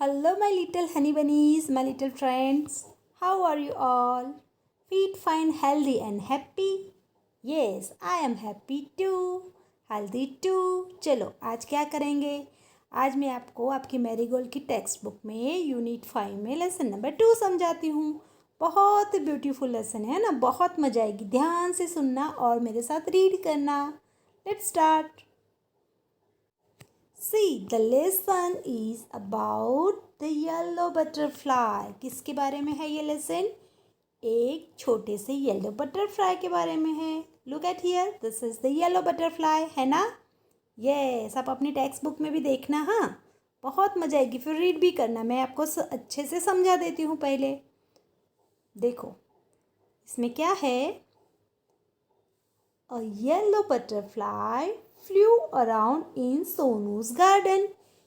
Hello, my little honey bunnies, my little friends. How are you all? Feet fine, healthy, and happy? Yes, I am happy too. Healthy too. चलो आज क्या करेंगे? आज मैं आपको आपकी मैरीगोल्ड की टेक्स्ट बुक में यूनिट 5 में लेसन नंबर 2 समझाती हूँ। बहुत ब्यूटीफुल लेसन है ना, बहुत मजा आएगी। ध्यान से सुनना और मेरे साथ रीड करना। Let's start. See, the lesson is about the yellow butterfly. किसके बारे में है ये लेसन? एक छोटे से येलो बटरफ्लाई के बारे में है। Look at here, this is the yellow butterfly, है ना? यस, आप अपनी टेक्स्ट बुक में भी देखना। हाँ, बहुत मजा आएगी। फिर रीड भी करना। मैं आपको अच्छे से समझा देती हूँ। पहले देखो इसमें क्या है। A yellow butterfly flew around in सोनू's garden.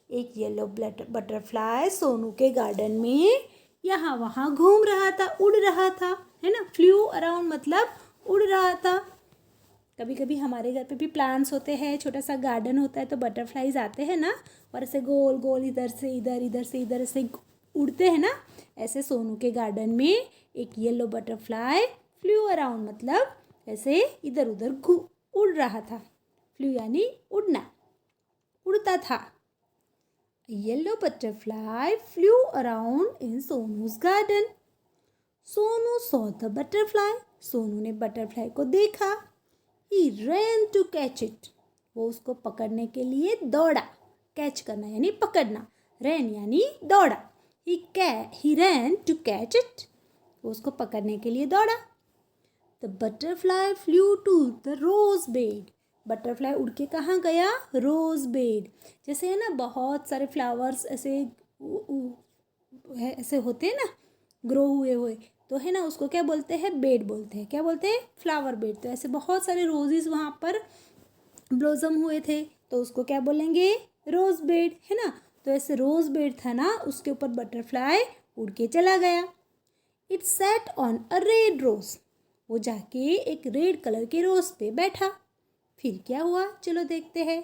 एक येलो बटरफ्लाई सोनू के गार्डन में यहाँ वहाँ घूम रहा था, उड़ रहा था, है ना? फ्लू अराउंड मतलब उड़ रहा था। कभी कभी हमारे घर पे भी प्लांट्स होते हैं, छोटा सा गार्डन होता है, तो बटरफ्लाईज आते हैं ना, और ऐसे गोल गोल इधर से इधर, इधर से इधर ऐसे उड़ते हैं ना। ऐसे सोनू के गार्डन में एक येलो बटरफ्लाई फ्लू अराउंड मतलब ऐसे इधर उधर उड़ रहा था। फ्लू यानी उड़ना, उड़ता था। Yellow butterfly flu around in सोनूज garden. Sonu saw the butterfly. Sonu ने बटरफ्लाई को देखा। ही ran टू कैच इट। वो उसको पकड़ने के लिए दौड़ा। कैच करना यानी पकड़ना। रैन यानी दौड़ा। He ran to catch it. वो उसको पकड़ने के लिए दौड़ा। The butterfly flew to the rose bed. Butterfly उड़ के कहाँ गया? Rose bed. जैसे है ना, बहुत सारे फ्लावर्स ऐसे ऐसे होते हैं ना, ग्रो हुए हुए, तो है ना, उसको क्या बोलते हैं? बेड बोलते हैं। क्या बोलते हैं? Flower bed. तो ऐसे बहुत सारे रोजेस वहाँ पर ब्लॉसम हुए थे, तो उसको क्या बोलेंगे? रोज बेड, है ना? तो ऐसे रोज बेड था ना, उसके ऊपर बटरफ्लाई उड़ के चला गया। It sat on a red rose. वो जाके एक रेड कलर के रोज पे बैठा। फिर क्या हुआ? चलो देखते हैं।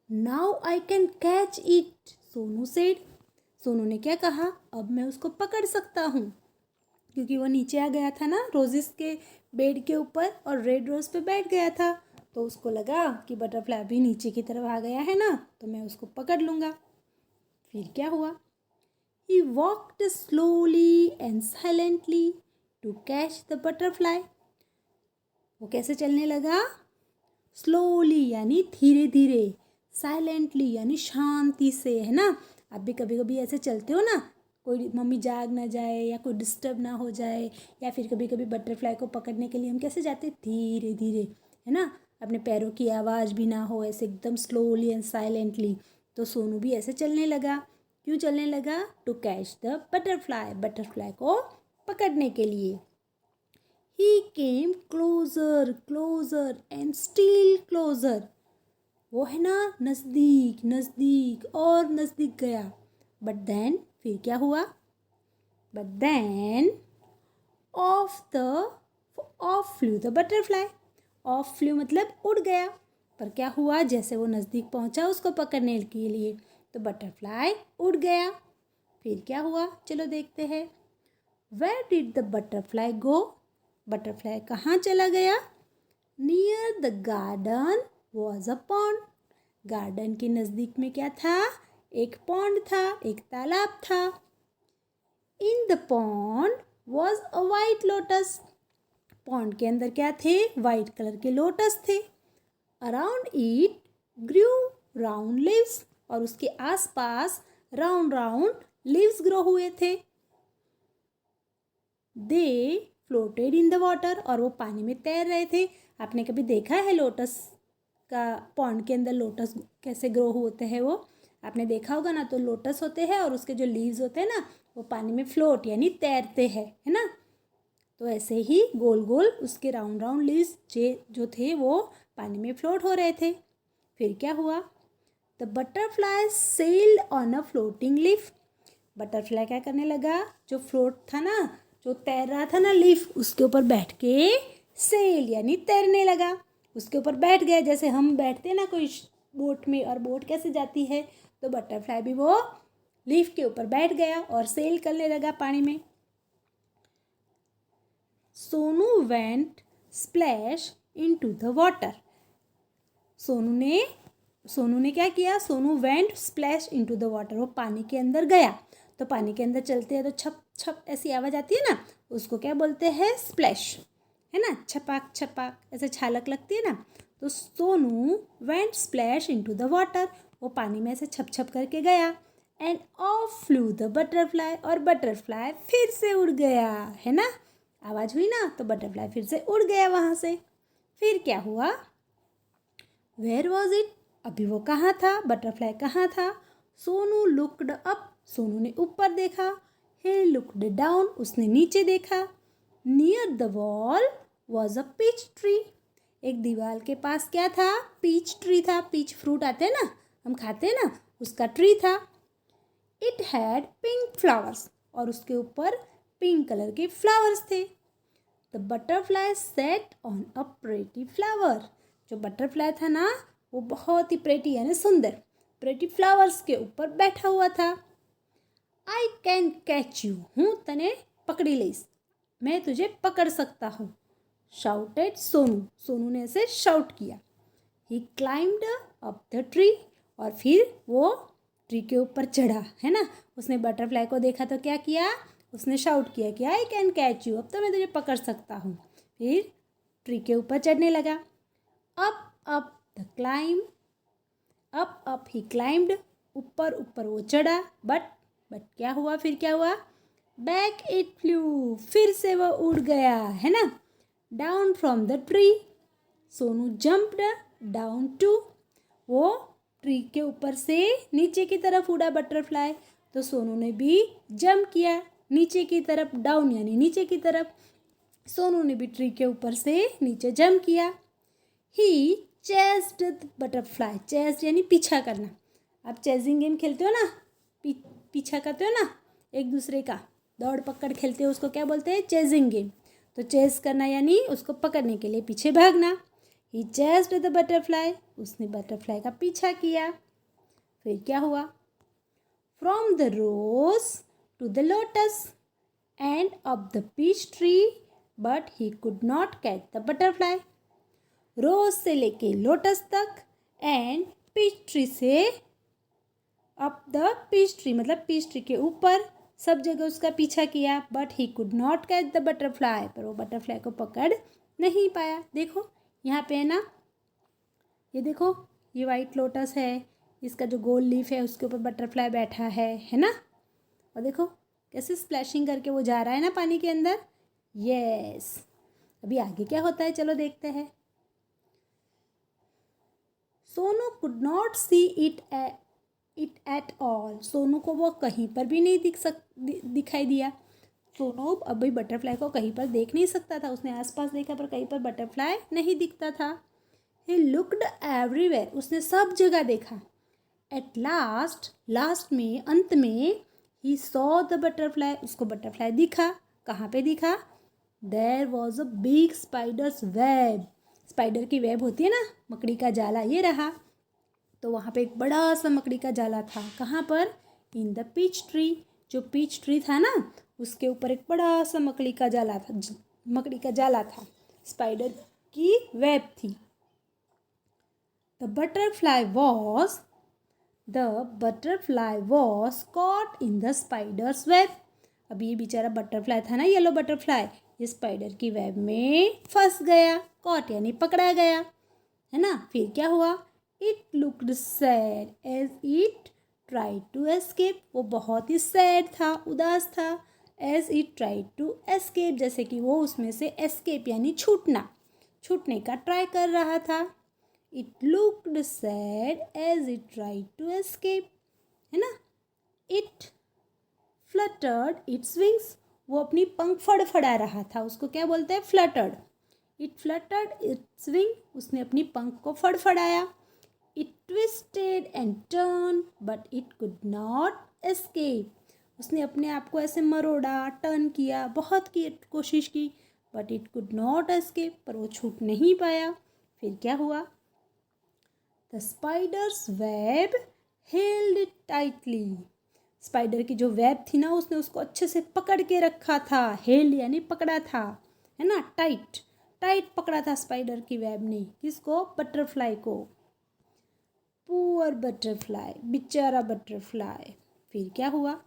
Now I can catch it, Sonu said. Sonu ने क्या कहा? अब मैं उसको पकड़ सकता हूँ, क्योंकि वो नीचे आ गया था ना रोजेस के बेड के ऊपर, और रेड रोज पे बैठ गया था। तो उसको लगा कि बटरफ्लाई भी नीचे की तरफ आ गया है ना, तो मैं उसको पकड़ लूँगा। फिर क्या हुआ? He walked slowly and silently to catch the butterfly. वो कैसे चलने लगा? स्लोली यानी धीरे धीरे, साइलेंटली यानी शांति से, है ना? आप भी कभी कभी ऐसे चलते हो ना, कोई मम्मी जाग ना जाए या कोई डिस्टर्ब ना हो जाए, या फिर कभी कभी बटरफ्लाई को पकड़ने के लिए हम कैसे जाते? धीरे धीरे, है ना? अपने पैरों की आवाज़ भी ना हो, ऐसे एकदम स्लोली एंड साइलेंटली। तो सोनू भी ऐसे चलने लगा। क्यों चलने लगा? To catch the butterfly, butterfly को पकड़ने के लिए। He came closer, closer and still closer. वो है ना, नज़दीक नज़दीक और नज़दीक गया। बट देन, फिर क्या हुआ? But then off flew the butterfly. Off flew मतलब उड़ गया। पर क्या हुआ? जैसे वो नज़दीक पहुंचा उसको पकड़ने के लिए, तो बटरफ्लाई उड़ गया। फिर क्या हुआ? चलो देखते हैं। Where did the butterfly go? Butterfly कहाँ चला गया? Near the garden was a pond. Garden के नज़दीक में क्या था? एक पॉन्ड था, एक तालाब था। In the pond was a white lotus. Pond के अंदर क्या थे? वाइट कलर के लोटस थे। Around it grew round leaves. और उसके आसपास राउंड राउंड लीव्स ग्रो हुए थे। दे फ्लोटेड इन द वाटर। और वो पानी में तैर रहे थे। आपने कभी देखा है लोटस का पॉन्ड के अंदर लोटस कैसे ग्रो होते हैं? वो आपने देखा होगा ना। तो लोटस होते हैं और उसके जो लीव्स होते हैं ना, वो पानी में फ्लोट यानी तैरते हैं, है ना? तो ऐसे ही गोल गोल उसके राउंड राउंड लीव्स जो थे वो पानी में फ्लोट हो रहे थे। फिर क्या हुआ? The butterfly sailed on a floating leaf. Butterfly क्या करने लगा? जो फ्लोट था ना, जो तैर रहा था ना लीफ, उसके ऊपर बैठ के सेल यानी तैरने लगा। उसके ऊपर बैठ गया, जैसे हम बैठते हैं ना कोई बोट में, और बोट कैसे जाती है, तो बटरफ्लाई भी वो लीफ के ऊपर बैठ गया और सेल करने लगा पानी में। Sonu went splash into the water. Sonu ने क्या किया? Sonu went splash into the water. वो पानी के अंदर गया। तो पानी के अंदर चलते हैं तो छप छप ऐसी आवाज़ आती है ना, उसको क्या बोलते हैं? स्प्लैश, है ना। छपाक छपाक ऐसे छालक लगती है ना। तो Sonu went splash into the water. वो पानी में ऐसे छप छप करके गया। End of flew the butterfly. और बटरफ्लाई फिर से उड़ गया, है ना। आवाज़ हुई ना, तो बटरफ्लाई फिर से उड़ गया वहाँ से। फिर क्या हुआ? Where was it? अभी वो कहाँ था? बटरफ्लाई कहाँ था? Sonu looked up. सोनू ने ऊपर देखा। He looked down. उसने नीचे देखा। Near the wall was a peach tree. एक दीवार के पास क्या था? पीच ट्री था। पीच फ्रूट आते हैं ना, हम खाते हैं ना, उसका ट्री था। It had pink flowers. और उसके ऊपर पिंक कलर के फ्लावर्स थे। The butterfly set on a pretty flower. जो बटरफ्लाई था ना, वो बहुत ही प्रेटी यानी सुंदर प्रेटी फ्लावर्स के ऊपर बैठा हुआ था। I can catch you. हूँ तने पकड़ी लईस, मैं तुझे पकड़ सकता हूँ। शाउटेड सोनू। सोनू ने ऐसे शाउट किया। ही क्लाइम्ड अप द ट्री। और फिर वो ट्री के ऊपर चढ़ा, है ना। उसने बटरफ्लाई को देखा तो क्या किया? उसने शाउट किया कि आई कैन कैच यू, अब तो मैं तुझे पकड़ सकता हूँ। फिर ट्री के ऊपर चढ़ने लगा। Up up the climb. Up he climbed. ऊपर ऊपर वो चढ़ा। बट क्या हुआ? फिर क्या हुआ? Back it flew. फिर से वो उड़ गया, है ना। Down from the tree. Sonu jumped down too. वो ट्री के ऊपर से नीचे की तरफ उड़ा बटरफ्लाई। तो सोनू ने भी जंप किया नीचे की तरफ, डाउन यानी नीचे की तरफ। सोनू ने भी ट्री के ऊपर से नीचे जंप किया। ही चेस्ड द बटरफ्लाई। चेस्ड यानी पीछा करना। आप चेजिंग गेम खेलते हो ना, पीछा करते हो ना एक दूसरे का, दौड़ पकड़ खेलते हो, उसको क्या बोलते हैं? Chasing game. तो चेस करना यानी उसको पकड़ने के लिए पीछे भागना। He chased the butterfly. उसने बटरफ्लाई का पीछा किया। फिर क्या हुआ? From the rose to the lotus and up the peach tree, but he could not catch the butterfly. Rose से लेके लोटस तक एंड पीच ट्री से अप द पीच ट्री, मतलब पीच ट्री के ऊपर, सब जगह उसका पीछा किया। But he could not catch the butterfly. पर वो बटरफ्लाई को पकड़ नहीं पाया। देखो यहाँ पे है ना, ये देखो, ये वाइट लोटस है, इसका जो गोल लीफ है उसके ऊपर बटरफ्लाई बैठा है ना। और देखो कैसे स्प्लैशिंग करके वो जा रहा है ना पानी के अंदर। यस। अभी आगे क्या होता है, चलो देखते हैं। Sonu could not see it at all. Sonu को वो कहीं पर भी नहीं दिखाई दिया। सोनू अभी बटरफ्लाई को कहीं पर देख नहीं सकता था। उसने आसपास देखा पर कहीं पर बटरफ्लाई नहीं दिखता था। He looked everywhere. उसने सब जगह देखा। एट लास्ट में, अंत में, ही सॉ द बटरफ्लाई। उसको बटरफ्लाई दिखा। कहाँ पे दिखा? There was a big spider's web. Spider की वेब होती है ना, मकड़ी का जाला, ये रहा। तो वहाँ पे एक बड़ा सा मकड़ी का जाला था। कहाँ पर? In the peach tree. जो पीच ट्री था ना, उसके ऊपर एक बड़ा सा मकड़ी का जाला था। स्पाइडर की वेब थी। The butterfly was caught in the spiders web. अब ये बेचारा बटरफ्लाई था ना, येलो बटरफ्लाई, ये स्पाइडर की वेब में फंस गया। कॉट यानी पकड़ा गया, है ना। फिर क्या हुआ? It looked sad as it try to escape. वो बहुत ही सैड था, उदास था। As it try to escape, जैसे कि वो उसमें से एस्केप यानी छूटने का ट्राई कर रहा था। It looked sad as it try to escape, है ना। It fluttered its wings. वो अपनी पंख फड़फड़ा रहा था, उसको क्या बोलते हैं? Fluttered. It fluttered its wing. उसने अपनी पंख को फड़फड़ाया। It twisted and turn but it could not escape. उसने अपने आप को ऐसे मरोड़ा, टर्न किया, बहुत की कोशिश की, but it could not escape, पर वो छूट नहीं पाया। फिर क्या हुआ? The spiders web held it tightly. Spider की जो वेब थी ना उसने उसको अच्छे से पकड़ के रखा था। हेल्ड यानी पकड़ा था, है ना, टाइट टाइट पकड़ा था स्पाइडर की वेब ने। किसको? बटरफ्लाई को। पुअर बटरफ्लाई, बेचारा बटरफ्लाई। फिर क्या हुआ?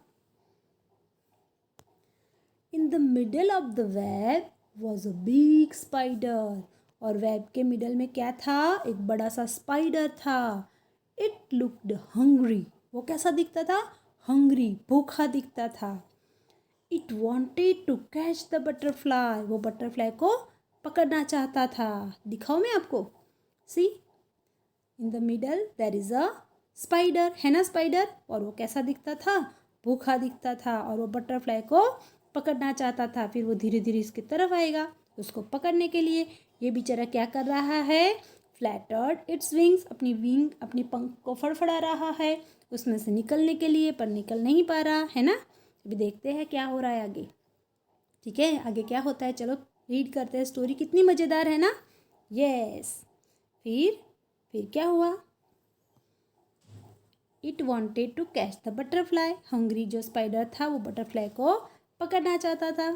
In the middle of the web was a big spider. और वेब के मिडल में क्या था? एक बड़ा सा स्पाइडर था। It looked hungry. वो कैसा दिखता था? हंग्री, भूखा दिखता था। It wanted to catch the butterfly. वो बटरफ्लाई को पकड़ना चाहता था। दिखाओ मैं आपको। See, in the middle there is a spider, है ना स्पाइडर। और वो कैसा दिखता था? भूखा दिखता था। और वो बटरफ्लाई को पकड़ना चाहता था। फिर वो धीरे धीरे इसकी तरफ आएगा उसको पकड़ने के लिए। ये बेचारा क्या कर रहा है? फ्लैटर्ड इट्स विंग्स, अपनी पंख को फड़फड़ा रहा है उसमें से निकलने के लिए, पर निकल नहीं पा रहा है ना। अभी देखते हैं क्या हो रहा है आगे। ठीक है, आगे क्या होता है, चलो रीड करते हैं स्टोरी। कितनी मज़ेदार है ना। यस। फिर क्या हुआ? It wanted to catch the butterfly. Hungry जो स्पाइडर था वो बटरफ्लाई को पकड़ना चाहता था।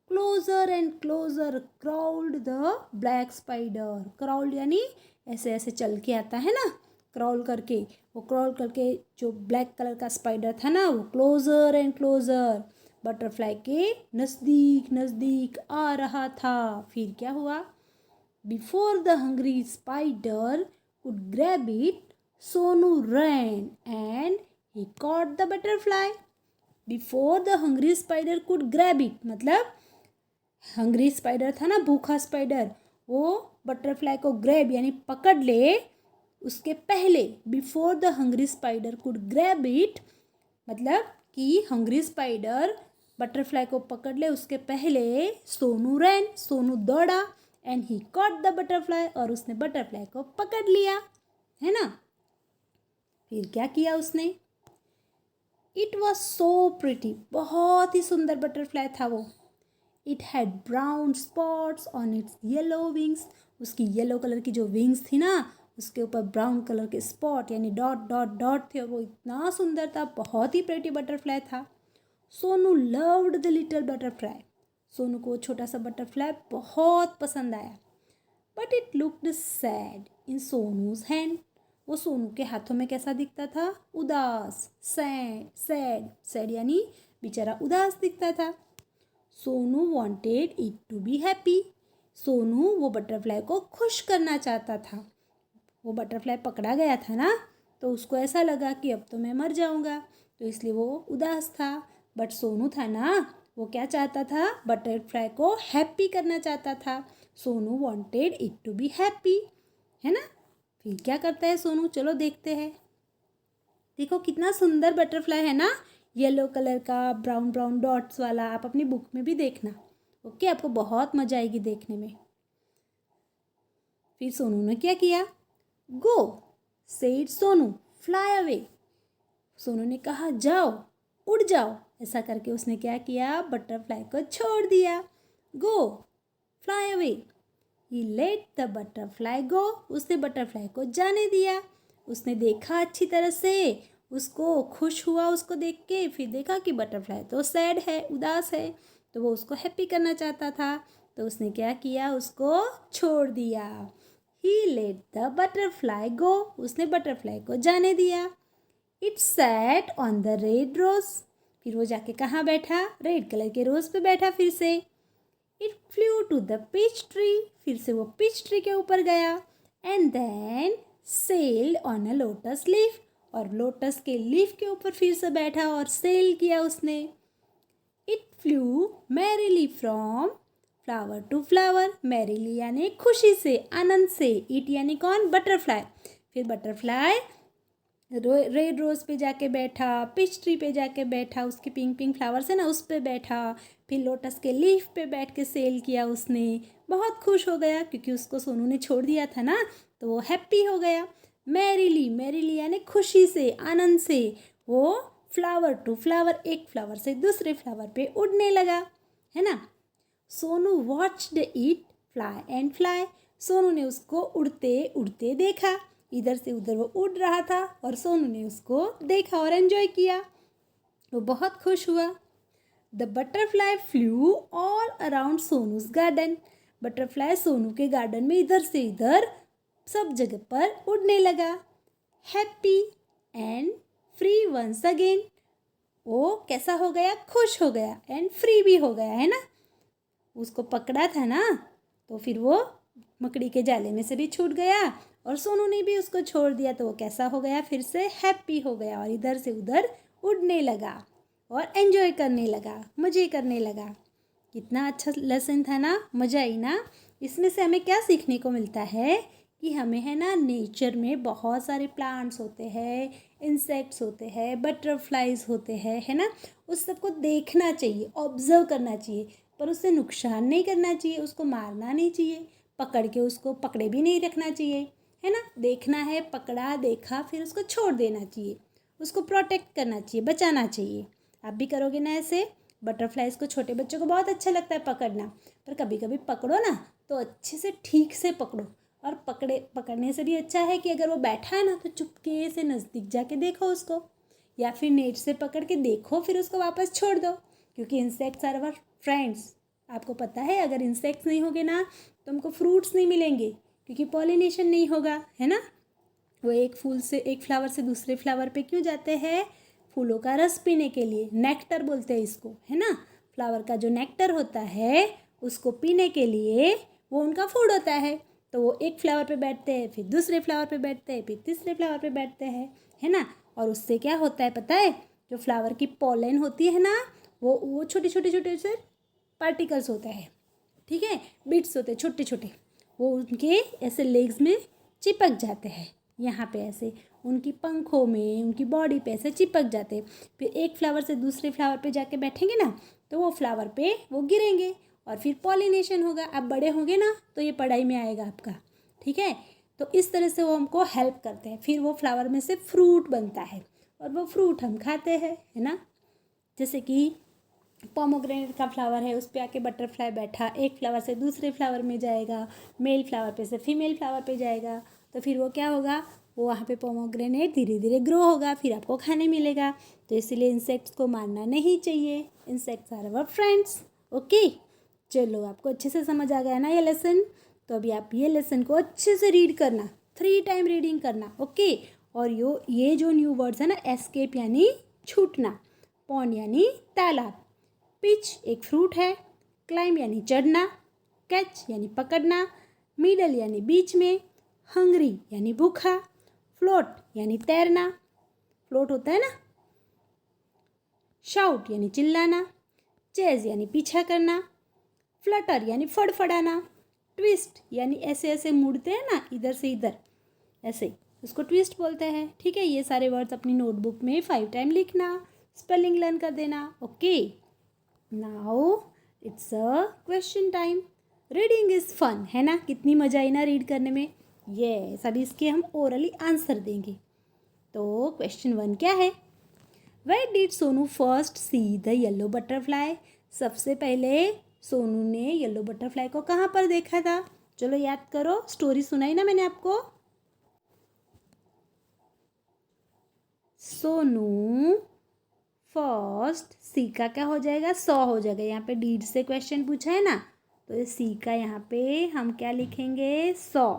Closer and closer crawled the black spider. Crawled यानी ऐसे ऐसे चल के आता है ना, क्रॉल करके। वो क्रॉल करके जो ब्लैक कलर का स्पाइडर था ना वो क्लोजर एंड क्लोजर बटरफ्लाई के नज़दीक नज़दीक आ रहा था। फिर क्या हुआ? Before the hungry spider could grab it, Sonu ran and he caught the butterfly. Before the hungry spider could grab it, मतलब हंग्री स्पाइडर था ना, भूखा स्पाइडर, वो बटरफ्लाई को ग्रैब यानी पकड़ ले उसके पहले। Before the hungry spider could grab it, मतलब कि हंग्री स्पाइडर बटरफ्लाई को पकड़ ले उसके पहले सोनू रैन, सोनू दौड़ा, and he caught the butterfly, और उसने बटरफ्लाई को पकड़ लिया, है ना। फिर क्या किया उसने? इट वॉज सो प्रिटी, बहुत ही सुंदर बटरफ्लाई था वो। It had brown spots on it's yellow wings. उसकी येलो कलर की जो विंग्स थी ना उसके ऊपर ब्राउन कलर के स्पॉट यानी डॉट डॉट डॉट थे, और वो इतना सुंदर था, बहुत ही प्रेटी बटरफ्लाई था। Sonu loved the little butterfly. Sonu को छोटा सा बटरफ्लाई बहुत पसंद आया। But it looked sad in सोनूज hand. वो सोनू के हाथों में कैसा दिखता था? उदास, सैड सैड सैड यानी बेचारा उदास दिखता था। Sonu wanted it to be happy. Sonu वो बटरफ्लाई को खुश करना चाहता था। वो बटरफ्लाई पकड़ा गया था ना, तो उसको ऐसा लगा कि अब तो मैं मर जाऊंगा, तो इसलिए वो उदास था। बट सोनू था ना, वो क्या चाहता था? बटरफ्लाई को हैप्पी करना चाहता था। Sonu wanted it to be happy, है ना। फिर क्या करता है सोनू, चलो देखते हैं। देखो कितना सुंदर बटरफ्लाई है ना, येलो कलर का, ब्राउन ब्राउन डॉट्स वाला। आप अपनी बुक में भी देखना, ओके, आपको बहुत मजा आएगी देखने में। फिर सोनू ने क्या किया? Go said Sonu, fly away. Sonu ने कहा जाओ, उड़ जाओ। ऐसा करके उसने क्या किया? बटरफ्लाई को छोड़ दिया। Go, fly away. He let the butterfly go. उसने बटरफ्लाई को जाने दिया। उसने देखा अच्छी तरह से, उसको खुश हुआ उसको देख के। फिर देखा कि बटरफ्लाई तो सैड है, उदास है, तो वो उसको हैप्पी करना चाहता था, तो उसने क्या किया? उसको छोड़ दिया। He let the butterfly go. उसने बटरफ्लाई को जाने दिया। It sat on the red rose. फिर वो जाके कहाँ बैठा? रेड कलर के रोज पे बैठा फिर से। It flew to the peach tree. फिर से वो पीच ट्री के ऊपर गया। And then sailed on a lotus leaf. और लोटस के लीफ के ऊपर फिर से बैठा और सेल किया उसने। It flew merrily from flower to flower. Merrily यानी खुशी से, आनंद से। इट यानी कौन? बटरफ्लाई। फिर बटरफ्लाई रेड रोज पे जाके बैठा, पिच ट्री पे जाके बैठा, उसके पिंक पिंक फ्लावर्स है ना उस पे बैठा। फिर लोटस के लीफ पे बैठ के सेल किया उसने। बहुत खुश हो गया क्योंकि उसको सोनू ने छोड़ दिया था ना, तो वो हैप्पी हो गया। मैरीली, मैरीली यानी खुशी से, आनंद से। वो फ्लावर टू फ्लावर, एक फ्लावर से दूसरे फ्लावर पे उड़ने लगा, है ना। Sonu watched it fly and fly. Sonu ने उसको उड़ते उड़ते देखा। इधर से उधर वो उड़ रहा था और सोनू ने उसको देखा और एंजॉय किया। वो बहुत खुश हुआ। The butterfly flu all around सोनूज garden. Butterfly Sonu के गार्डन में इधर से इधर सब जगह पर उड़ने लगा। Happy and free once again. वो कैसा हो गया? खुश हो गया एंड फ्री भी हो गया, है ना। उसको पकड़ा था ना, तो फिर वो मकड़ी के जाले में से भी छूट गया और सोनू ने भी उसको छोड़ दिया, तो वो कैसा हो गया? फिर से हैप्पी हो गया और इधर से उधर उड़ने लगा और एंजॉय करने लगा, मज़े करने लगा। कितना अच्छा लेसन था ना, मज़ा आई ना। इसमें से हमें क्या सीखने को मिलता है कि हमें है ना नेचर में बहुत सारे प्लांट्स होते हैं, इंसेक्ट्स होते हैं, बटरफ्लाइज होते हैं, है ना। उस सबको देखना चाहिए, ऑब्जर्व करना चाहिए, पर उससे नुकसान नहीं करना चाहिए, उसको मारना नहीं चाहिए, पकड़ के उसको पकड़े भी नहीं रखना चाहिए, है ना। देखना है, पकड़ा, देखा, फिर उसको छोड़ देना चाहिए, उसको प्रोटेक्ट करना चाहिए, बचाना चाहिए। आप भी करोगे ना ऐसे? बटरफ्लाइज को छोटे बच्चों को बहुत अच्छा लगता है पकड़ना, पर कभी कभी पकड़ो ना तो अच्छे से ठीक से पकड़ो। और पकड़ने से भी अच्छा है कि अगर वो बैठा है ना तो चुपके से नज़दीक जाके देखो उसको, या फिर नेट से पकड़ के देखो, फिर उसको वापस छोड़ दो, क्योंकि इंसेक्ट्स आर अवर फ्रेंड्स। आपको पता है अगर इंसेक्ट्स नहीं होगे ना तो हमको फ्रूट्स नहीं मिलेंगे, क्योंकि पॉलिनेशन नहीं होगा, है ना। वो एक फूल से, एक फ्लावर से दूसरे फ्लावर पे क्यों जाते हैं? फूलों का रस पीने के लिए, नेक्टर बोलते हैं इसको, है ना। फ्लावर का जो नेक्टर होता है उसको पीने के लिए वो उनका फूड होता है। तो वो एक फ्लावर पे बैठते हैं, फिर दूसरे फ्लावर पे बैठते हैं, फिर तीसरे फ्लावर पे बैठते हैं, है ना। और उससे क्या होता है पता है? जो फ्लावर की पॉलन होती है ना, वो छोटे छोटे छोटे से पार्टिकल्स होते हैं, ठीक है, बिट्स होते हैं छोटे छोटे, वो उनके ऐसे लेग्स में चिपक जाते हैं, यहाँ पे ऐसे उनकी पंखों में, उनकी बॉडी पे ऐसे चिपक जाते हैं। फिर एक फ्लावर से दूसरे फ्लावर पे जाके बैठेंगे ना तो वो फ्लावर पे वो गिरेंगे और फिर पॉलिनेशन होगा। आप बड़े होंगे ना तो ये पढ़ाई में आएगा आपका, ठीक है। तो इस तरह से वो हमको हेल्प करते हैं, फिर वो फ्लावर में से फ्रूट बनता है और वो फ्रूट हम खाते हैं, है ना। जैसे कि पोमोग्रेनेट का फ्लावर है, उस पर आके बटरफ्लाई बैठा, एक फ्लावर से दूसरे फ्लावर में जाएगा, मेल फ्लावर पे से फीमेल फ्लावर पे जाएगा, तो फिर वो क्या होगा? वो वहाँ पे पोमोग्रेनेट धीरे धीरे ग्रो होगा, फिर आपको खाने मिलेगा। तो इसीलिए इंसेक्ट्स को मारना नहीं चाहिए, insects are our friends. Okay, चलो आपको अच्छे से समझ आ गया ना ये लेसन? तो अभी आप ये लेसन को अच्छे से रीड करना, 3 टाइम रीडिंग करना, ओके। और ये जो न्यू वर्ड्स है ना, एस्केप यानी छूटना, पॉन्ड यानी तालाब, पिच एक फ्रूट है, क्लाइम यानी चढ़ना, कैच यानी पकड़ना, मिडल यानी बीच में, हंग्री यानी भूखा, फ्लोट यानी तैरना, फ्लोट होता है ना, शाउट यानी चिल्लाना, चेज यानी पीछा करना, फ्लटर यानी फड़फड़ाना, ट्विस्ट यानी ऐसे ऐसे मुड़ते हैं ना इधर से इधर, ऐसे उसको ट्विस्ट बोलते हैं, ठीक है। ये सारे वर्ड्स अपनी नोटबुक में 5 टाइम लिखना, स्पेलिंग लर्न कर देना, okay. Now it's a question time. Reading is fun, है ना। कितनी मजा आई ना रीड करने में। ये सभी इसके हम ओरली आंसर देंगे। तो क्वेश्चन 1 क्या है? Where did Sonu first see the yellow butterfly? सबसे पहले सोनू ने येलो बटरफ्लाई को कहाँ पर देखा था? चलो याद करो, स्टोरी सुनाई ना मैंने आपको। सोनू फर्स्ट, सी का क्या हो जाएगा? सॉ हो जाएगा। यहाँ पे डीड से क्वेश्चन पूछा है ना, तो ये सी का यहाँ पे हम क्या लिखेंगे? सॉ,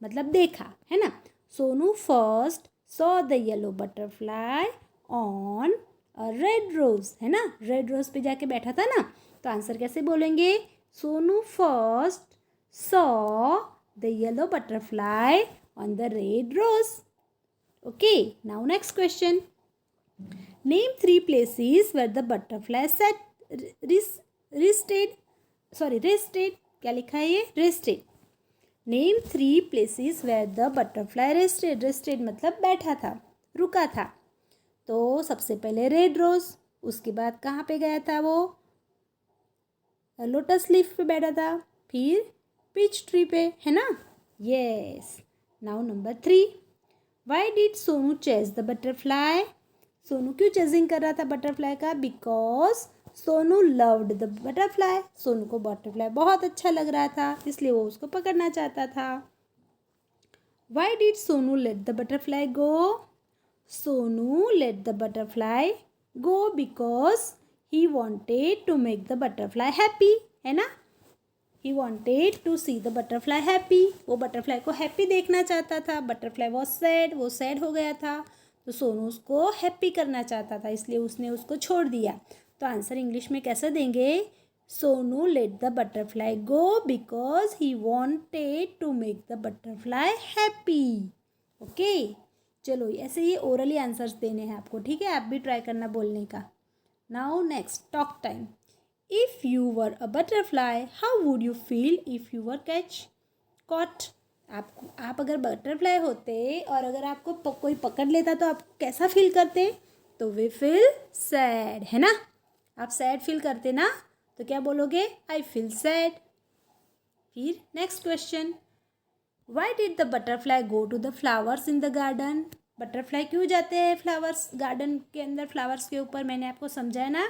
मतलब देखा, है ना। Sonu first saw the yellow butterfly on a red rose, है ना। रेड रोज पे जाके बैठा था ना, तो आंसर कैसे बोलेंगे? Sonu first saw the yellow butterfly on the red rose. Okay, now next question. Name 3 places where the butterfly sat, rested, rested, क्या लिखा है ये? Rested. Name 3 places where the butterfly rested. Rested मतलब बैठा था, रुका था। तो सबसे पहले रेड रोज, उसके बाद कहाँ पे गया था वो? लोटस लीफ पे बैठा था, फिर पीच ट्री पे, है ना। Yes, now number 3, why did Sonu chase the butterfly? Sonu क्यों चेजिंग कर रहा था बटरफ्लाई का? Because Sonu loved the butterfly. Sonu को बटरफ्लाई बहुत अच्छा लग रहा था, इसलिए वो उसको पकड़ना चाहता था। Why did Sonu let the butterfly go? Sonu let the butterfly go because he wanted to make the butterfly happy, है ना। He wanted to see the butterfly happy, वो बटरफ्लाई को हैप्पी देखना चाहता था। बटरफ्लाई वॉज सैड, वो सैड हो गया था, तो सोनू उसको हैप्पी करना चाहता था, इसलिए उसने उसको छोड़ दिया। तो आंसर इंग्लिश में कैसे देंगे? Sonu let the butterfly go because he wanted to make the butterfly happy. Okay, चलो ऐसे ये ओरली आंसर्स देने हैं आपको, ठीक है। आप भी ट्राई करना बोलने का। Now next talk time. If you were a butterfly how would you feel if you were caught. आप अगर बटरफ्लाई होते और अगर आपको कोई पकड़ लेता तो आप कैसा फील करते? तो वी फील सैड, है ना। आप सैड फील करते ना, तो क्या बोलोगे? I feel sad. फिर next question, why did the butterfly go to the flowers in the garden. Butterfly क्यों जाते हैं फ्लावर्स गार्डन के अंदर, फ्लावर्स के ऊपर? मैंने आपको समझाया ना,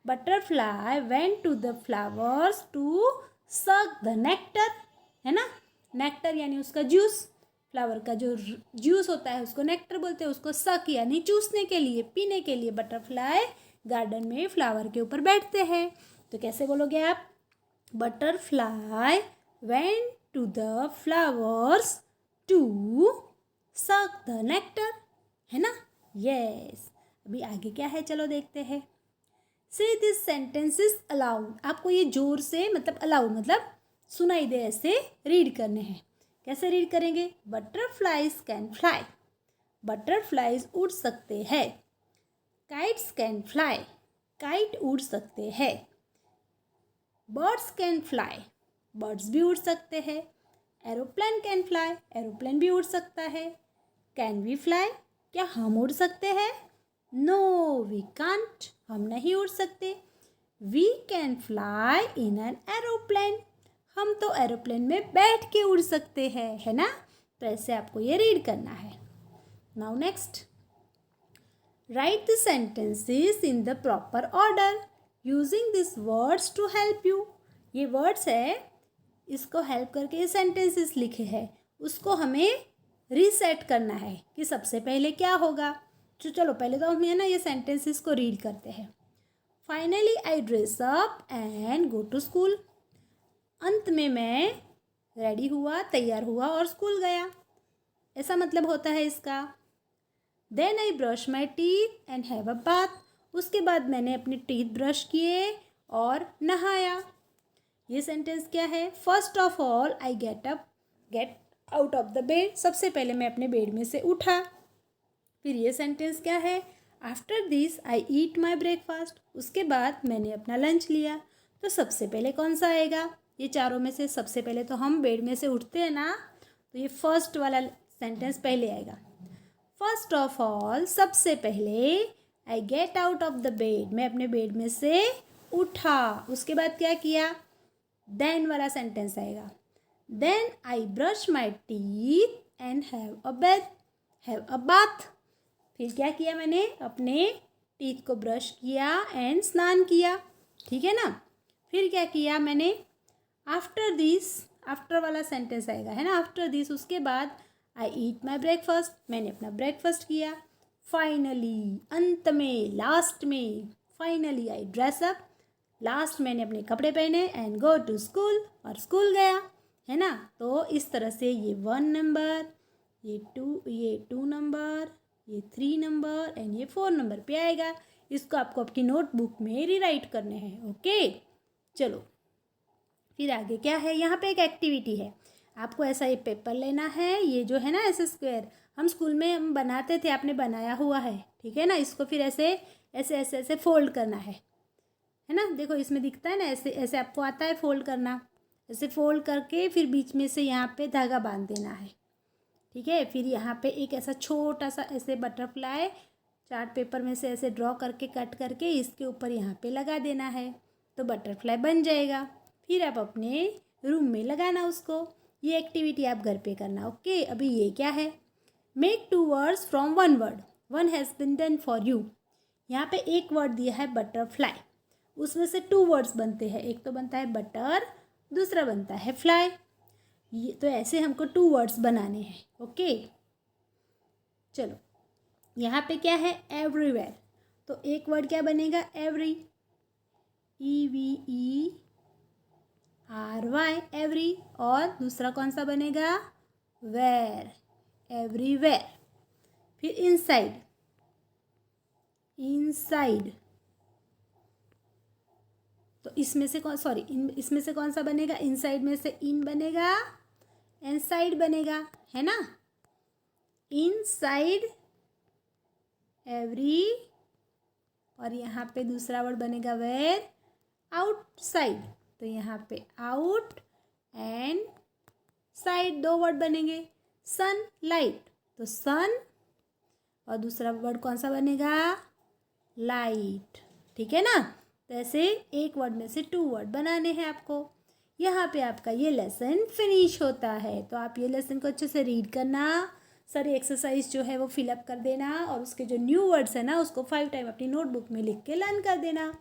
butterfly went to the flowers to suck the nectar, है ना। नेक्टर यानी उसका जूस, फ्लावर का जो जूस होता है उसको नेक्टर बोलते हैं। उसको सक यानी चूसने के लिए, पीने के लिए बटरफ्लाई गार्डन में फ्लावर के ऊपर बैठते हैं। तो कैसे बोलोगे आप? Butterfly went to the flowers to suck the nectar, है ना। यस, अभी आगे क्या है चलो देखते हैं। से दिस सेंटेंसेस अलाउड, आपको ये जोर से मतलब अलाउड मतलब सुनाई दे ऐसे रीड करने हैं। कैसे रीड करेंगे? बटरफ्लाइज कैन फ्लाई, बटरफ्लाइज उड़ सकते हैं। काइट्स कैन फ्लाई, काइट उड़ सकते हैं। बर्ड्स कैन फ्लाई, बर्ड्स भी उड़ सकते हैं। एरोप्लेन कैन फ्लाई, एरोप्लेन भी उड़ सकता है। कैन वी फ्लाई, क्या हम उड़ सकते हैं? नो वी कांट, हम नहीं उड़ सकते। We can fly in an aeroplane, हम तो एरोप्लेन में बैठ के उड़ सकते हैं, है ना। तो ऐसे आपको ये रीड करना है। Now next, write the sentences in the proper order using this words to help you. ये वर्ड्स है, इसको हेल्प करके ये सेंटेंसेस लिखे हैं, उसको हमें रीसेट करना है कि सबसे पहले क्या होगा। तो चलो पहले तो हम ना ये सेंटेंसेस को रीड करते हैं। Finally I dress up and go to school, अंत में मैं रेडी हुआ, तैयार हुआ और स्कूल गया, ऐसा मतलब होता है इसका। Then I brush my teeth and have a bath, उसके बाद मैंने अपने टीथ ब्रश किए और नहाया। ये सेंटेंस क्या है? First of all I get out of the bed, सबसे पहले मैं अपने बेड में से उठा। फिर ये सेंटेंस क्या है? After this I eat my breakfast, उसके बाद मैंने अपना लंच लिया। तो सबसे पहले कौन सा आएगा? ये चारों में से सबसे पहले तो हम बेड में से उठते हैं ना, तो ये फर्स्ट वाला सेंटेंस पहले आएगा। फर्स्ट ऑफ ऑल, सबसे पहले, I get out of the bed, मैं अपने बेड में से उठा। उसके बाद क्या किया? देन वाला सेंटेंस आएगा। Then I brush my teeth and have a bath, फिर क्या किया मैंने? अपने टीथ को ब्रश किया एंड स्नान किया, ठीक है ना। फिर क्या किया मैंने? आफ्टर दिस, आफ्टर वाला सेंटेंस आएगा, है ना। आफ्टर दिस, उसके बाद आई ईट माई ब्रेकफास्ट, मैंने अपना ब्रेकफास्ट किया। फाइनली, अंत में, लास्ट में, finally I dress up, last मैंने अपने कपड़े पहने एंड गो टू स्कूल, और स्कूल गया, है ना। तो इस तरह से ये 1 नंबर, ये 2 नंबर, ये 3 नंबर एंड ये 4 नंबर पे आएगा। इसको आपको आपकी नोटबुक में रीराइट करने हैं। ओके, चलो फिर आगे क्या है? यहाँ पे एक एक्टिविटी है, आपको ऐसा ये पेपर लेना है, ये जो है ना ऐसे स्क्वायर, हम स्कूल में हम बनाते थे, आपने बनाया हुआ है, ठीक है ना। इसको फिर ऐसे ऐसे ऐसे ऐसे फोल्ड करना है ना। देखो इसमें दिखता है ना, ऐसे ऐसे आपको आता है फोल्ड करना। ऐसे फोल्ड करके फिर बीच में से यहाँ पे धागा बांध देना है, ठीक है। फिर यहाँ पे एक ऐसा छोटा सा ऐसे बटरफ्लाई चार्ट पेपर में से ऐसे ड्रॉ करके कट करके इसके ऊपर यहाँ पे लगा देना है, तो बटरफ्लाई बन जाएगा। फिर आप अपने रूम में लगाना उसको। ये एक्टिविटी आप घर पे करना। ओके, अभी ये क्या है? Make 2 words from 1 word, 1 has been done for you. यहाँ पे एक वर्ड दिया है बटरफ्लाई, उसमें से 2 वर्ड्स बनते हैं, एक तो बनता है बटर, दूसरा बनता है फ्लाई। ये तो ऐसे हमको 2 वर्ड्स बनाने हैं। ओके, चलो यहाँ पे क्या है? एवरीवेयर, तो एक वर्ड क्या बनेगा, एवरी, EVERY, एवरी। और दूसरा कौन सा बनेगा, वेयर, एवरीवेयर। फिर इनसाइड, इनसाइड, तो इसमें से इसमें से कौन सा बनेगा, इनसाइड में से इन बनेगा, इनसाइड बनेगा, है ना। इनसाइड, एवरी, और यहाँ पे दूसरा वर्ड बनेगा वेयर, आउटसाइड, तो यहाँ पे आउट एंड साइड, दो वर्ड बनेंगे। सन, लाइट, तो सन, और दूसरा वर्ड कौन सा बनेगा, लाइट, ठीक है ना। तो ऐसे एक वर्ड में से 2 वर्ड बनाने हैं आपको। यहाँ पे आपका ये लेसन फिनिश होता है। तो आप ये लेसन को अच्छे से रीड करना, सारी एक्सरसाइज जो है वो फिलअप कर देना, और उसके जो न्यू वर्ड्स है ना उसको 5 टाइम अपनी नोटबुक में लिख के लर्न कर देना।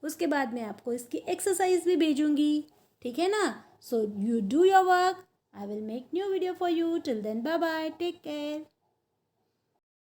उसके बाद मैं आपको इसकी एक्सरसाइज भी भेजूंगी, ठीक है ना। So you do your work, I will make new video for you. Till then bye bye, take care.